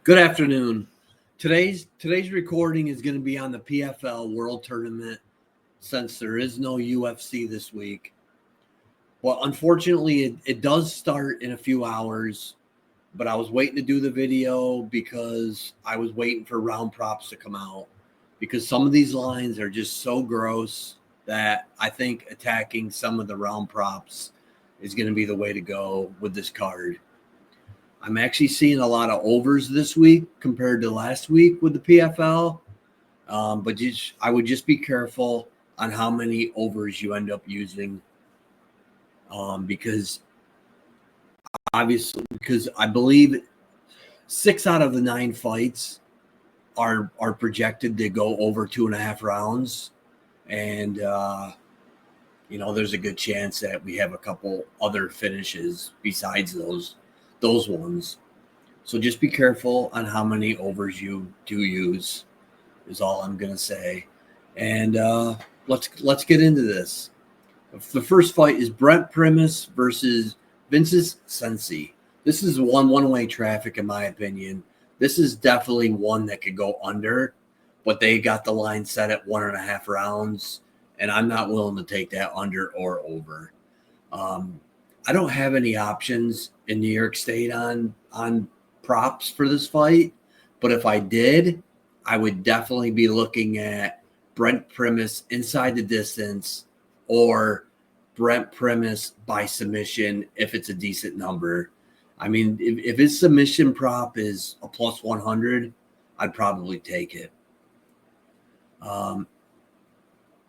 Good afternoon. Today's recording is going to be on the PFL World Tournament since there is no UFC this week. Well, unfortunately, it does start in a few hours, but I was waiting to do the video because I was waiting for round props to come out because some of these lines are just so gross that I think attacking some of the round props is going to be the way to go with this card. I'm actually seeing a lot of overs this week compared to last week with the PFL. But I would just be careful on how many overs you end up using. Because I believe 6 out of the 9 fights are projected to go over 2.5 rounds. And, there's a good chance that we have a couple other finishes besides those ones. So just be careful on how many overs you do use is all I'm going to say. And let's get into this. The first fight is Brent Primus versus Vincent Sensi. This is one-way traffic, in my opinion. This is definitely one that could go under, but they got the line set at 1.5 rounds, and I'm not willing to take that under or over. I don't have any options in New York State on props for this fight, but if I did, I would definitely be looking at Brent Primus inside the distance or Brent Primus by submission if it's a decent number. I mean, if his submission prop is a plus 100, I'd probably take it.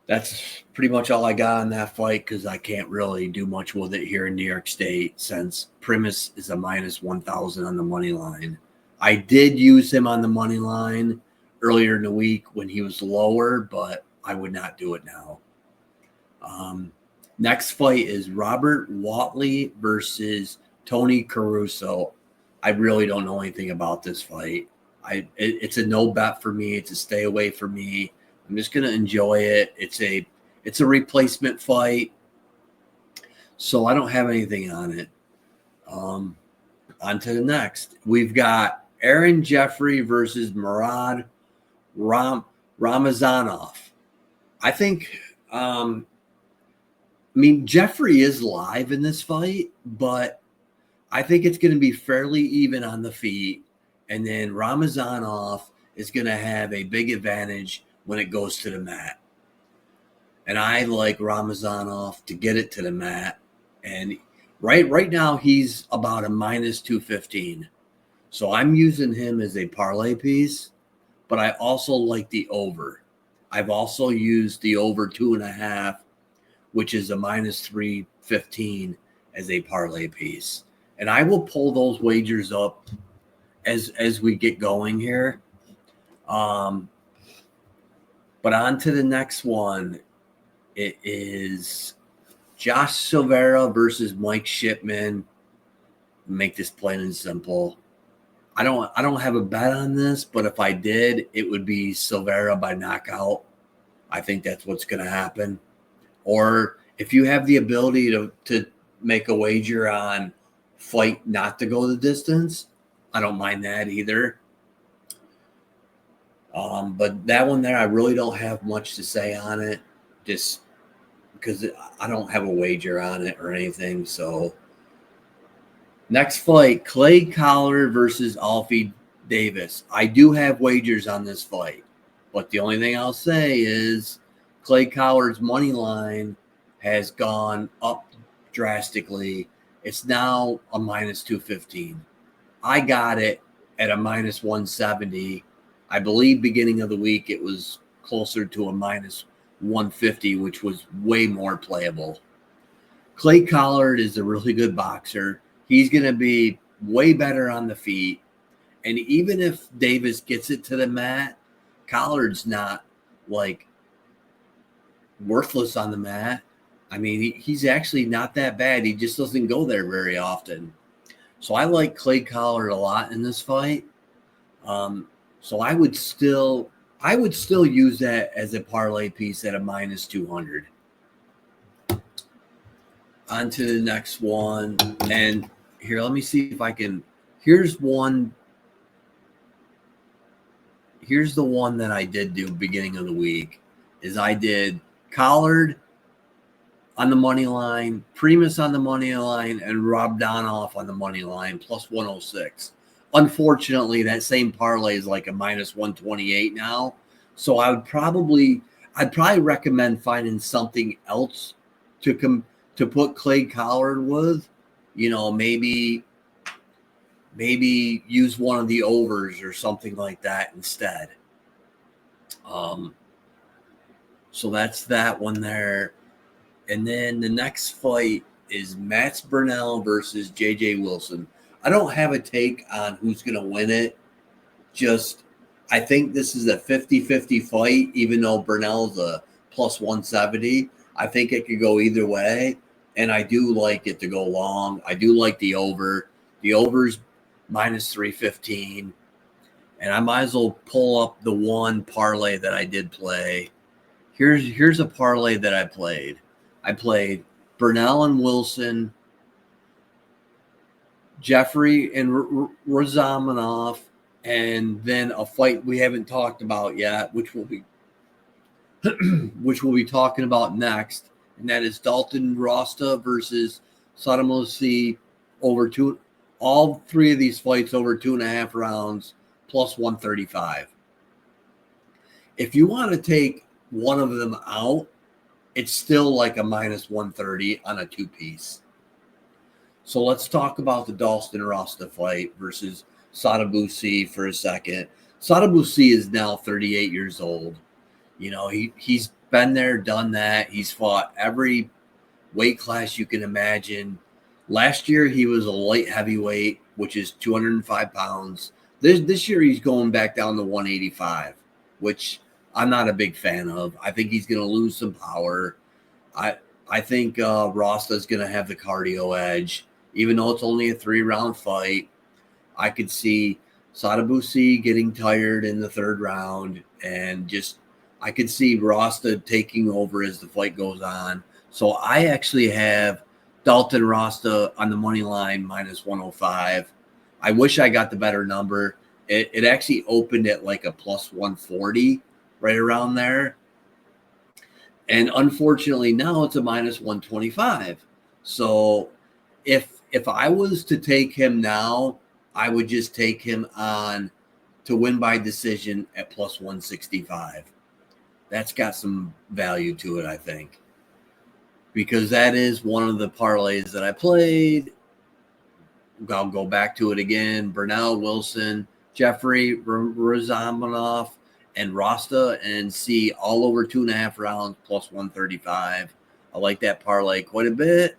That's pretty much all I got on that fight because I can't really do much with it here in New York State since Primus is a minus 1,000 on the money line. I did use him on the money line earlier in the week when he was lower, but I would not do it now. Next fight is Robert Watley versus Tony Caruso. I really don't know anything about this fight. It's a no bet for me. It's a stay away for me. I'm just going to enjoy it. It's a replacement fight, so I don't have anything on it. On to the next. We've got Aaron Jeffrey versus Murad Ramazanov. I think, Jeffrey is live in this fight, but I think it's going to be fairly even on the feet, and then Ramazanov is going to have a big advantage when it goes to the mat. And I like Ramazanov to get it to the mat. And right now he's about a minus 215. So I'm using him as a parlay piece, but I also like the over. I've also used the over 2.5, which is a minus 315 as a parlay piece. And I will pull those wagers up as we get going here. But on to the next one. It is Josh Silveira versus Mike Shipman. Make this plain and simple. I don't have a bet on this, but if I did, it would be Silveira by knockout. I think that's what's going to happen. Or if you have the ability to make a wager on fight not to go the distance, I don't mind that either. But that one there, I really don't have much to say on it, just because I don't have a wager on it or anything. So next fight, Clay Collard versus Alfie Davis. I do have wagers on this fight, but the only thing I'll say is Clay Collard's money line has gone up drastically. It's now a minus 215. I got it at a minus 170. I believe beginning of the week it was closer to a minus 150, which was way more playable. Clay Collard is a really good boxer. He's going to be way better on the feet. And even if Davis gets it to the mat, Collard's not like worthless on the mat. I mean, he's actually not that bad. He just doesn't go there very often. So I like Clay Collard a lot in this fight. So I would still use that as a parlay piece at a minus 200. On to the next one. And here, let me see if I can. Here's one here's the one that I did do beginning of the week is I did Collard on the money line, Primus on the money line, and Robdonoff on the money line plus 106. Unfortunately, that same parlay is like a minus 128 now. So I'd probably recommend finding something else to put Clay Collard with. You know, maybe use one of the overs or something like that instead. So that's that one there. And then the next fight is Mats Burnell versus JJ Wilson. I don't have a take on who's going to win it. Just, I think this is a 50-50 fight, even though Burnell's a plus 170. I think it could go either way. And I do like it to go long. I do like the over. The over's minus 315. And I might as well pull up the one parlay that I did play. Here's a parlay that I played. I played Burnell and Wilson, Jeffrey and Razamanov, and then a fight we haven't talked about yet, which we'll be talking about next, and that is Dalton Rosta versus Sotomosi over two. All three of these fights over 2.5 rounds plus 135. If you want to take one of them out, it's still like a minus 130 on a two-piece. So let's talk about the Dalton Rosta fight versus Sotomosi for a second. Sotomosi is now 38 years old. You know, he's been there, done that. He's fought every weight class you can imagine. Last year, he was a light heavyweight, which is 205 pounds. This year, he's going back down to 185, which I'm not a big fan of. I think he's going to lose some power. I think Rosta's going to have the cardio edge. Even though it's only a 3-round fight, I could see Sotomosi getting tired in the 3rd round, and just I could see Rosta taking over as the fight goes on. So I actually have Dalton Rosta on the money line minus 105. I wish I got the better number. It actually opened at like a plus 140, right around there. And unfortunately, now it's a minus 125. So if I was to take him now, I would just take him on to win by decision at plus 165. That's got some value to it, I think, because that is one of the parlays that I played. I'll go back to it again. Burnell, Wilson, Jeffrey, Razamanov, and Rosta, and see all over 2.5 rounds plus 135. I like that parlay quite a bit.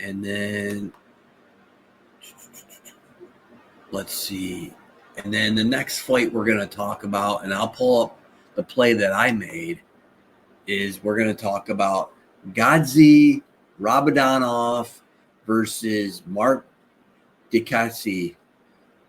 And then let's see. And then the next fight we're going to talk about, and I'll pull up the play that I made, is we're going to talk about Gadzi Rabadonov versus Mark Dikasi.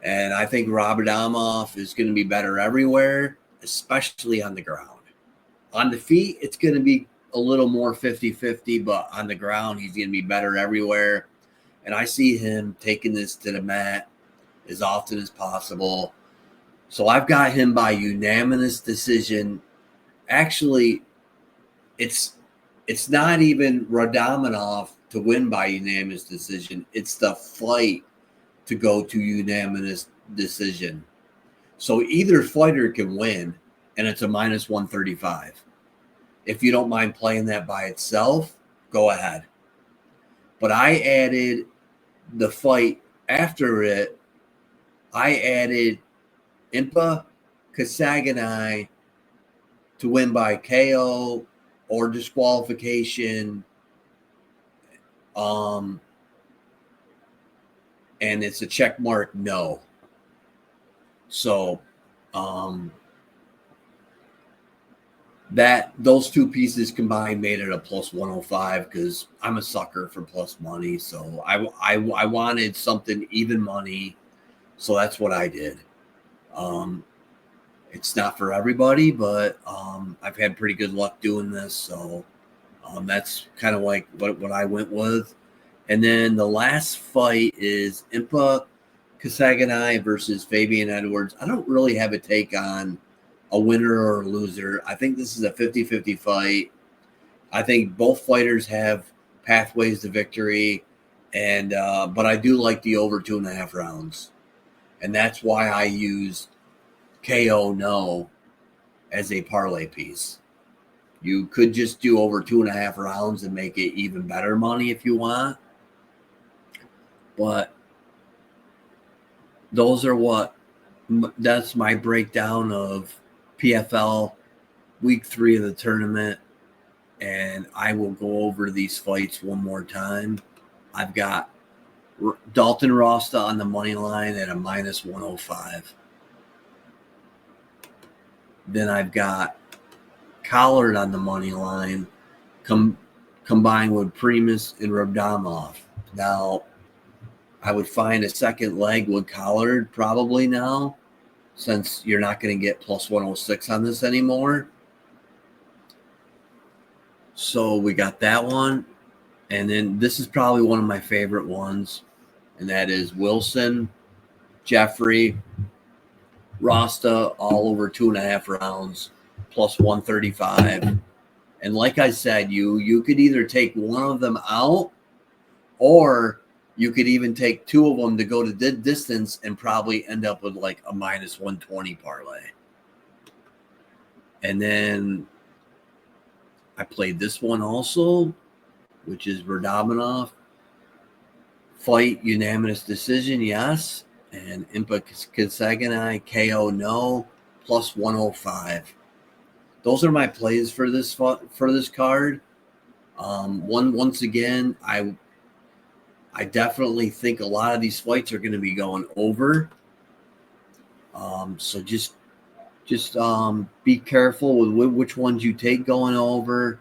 And I think Rabadonov is going to be better everywhere, especially on the ground. On the feet, it's going to be a little more 50-50, but on the ground, he's going to be better everywhere. And I see him taking this to the mat as often as possible. So I've got him by unanimous decision. Actually, it's not even Radomanov to win by unanimous decision. It's the fight to go to unanimous decision. So either fighter can win, and it's a minus 135. If you don't mind playing that by itself, go ahead. But I added the fight after it. I added Impa Kasaganai to win by KO or disqualification. And it's a check mark no. So that those two pieces combined made it a plus 105 because I'm a sucker for plus money. So I wanted something even money. So that's what I did. It's not for everybody, but I've had pretty good luck doing this. So that's kind of like what I went with. And then the last fight is Impa Kasaganai versus Fabian Edwards. I don't really have a take on a winner or a loser. I think this is a 50-50 fight. I think both fighters have pathways to victory, and but I do like the over 2.5 rounds, and that's why I use KO no as a parlay piece. You could just do over 2.5 rounds and make it even better money if you want, but those are that's my breakdown of PFL week 3 of the tournament. And I will go over these fights one more time. I've got Dalton Rosta on the money line at a minus 105. Then I've got Collard on the money line combined with Primus and Rodamov. Now, I would find a second leg with Collard probably now, since you're not going to get plus 106 on this anymore. So we got that one. And then this is probably one of my favorite ones, and that is Wilson, Jeffrey, Rasta, all over 2.5 rounds, plus 135. And like I said, you could either take one of them out, or you could even take two of them to go to distance and probably end up with like a minus 120 parlay. And then I played this one also, which is Verdamanov. Fight unanimous decision, yes. And Impa Kasaganai KO no, plus 105. Those are my plays for this card. Once again, I definitely think a lot of these fights are going to be going over. So just be careful with which ones you take going over.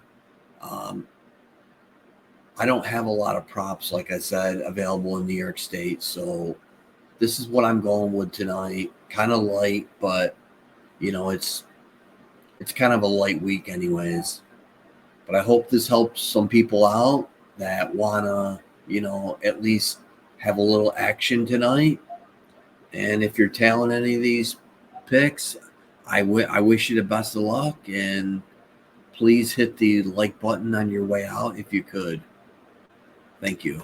I don't have a lot of props, like I said, available in New York State. So this is what I'm going with tonight. Kind of light, but, it's kind of a light week anyways. But I hope this helps some people out that want to, at least have a little action tonight. And if you're tailing any of these picks, I wish you the best of luck. And please hit the like button on your way out if you could. Thank you.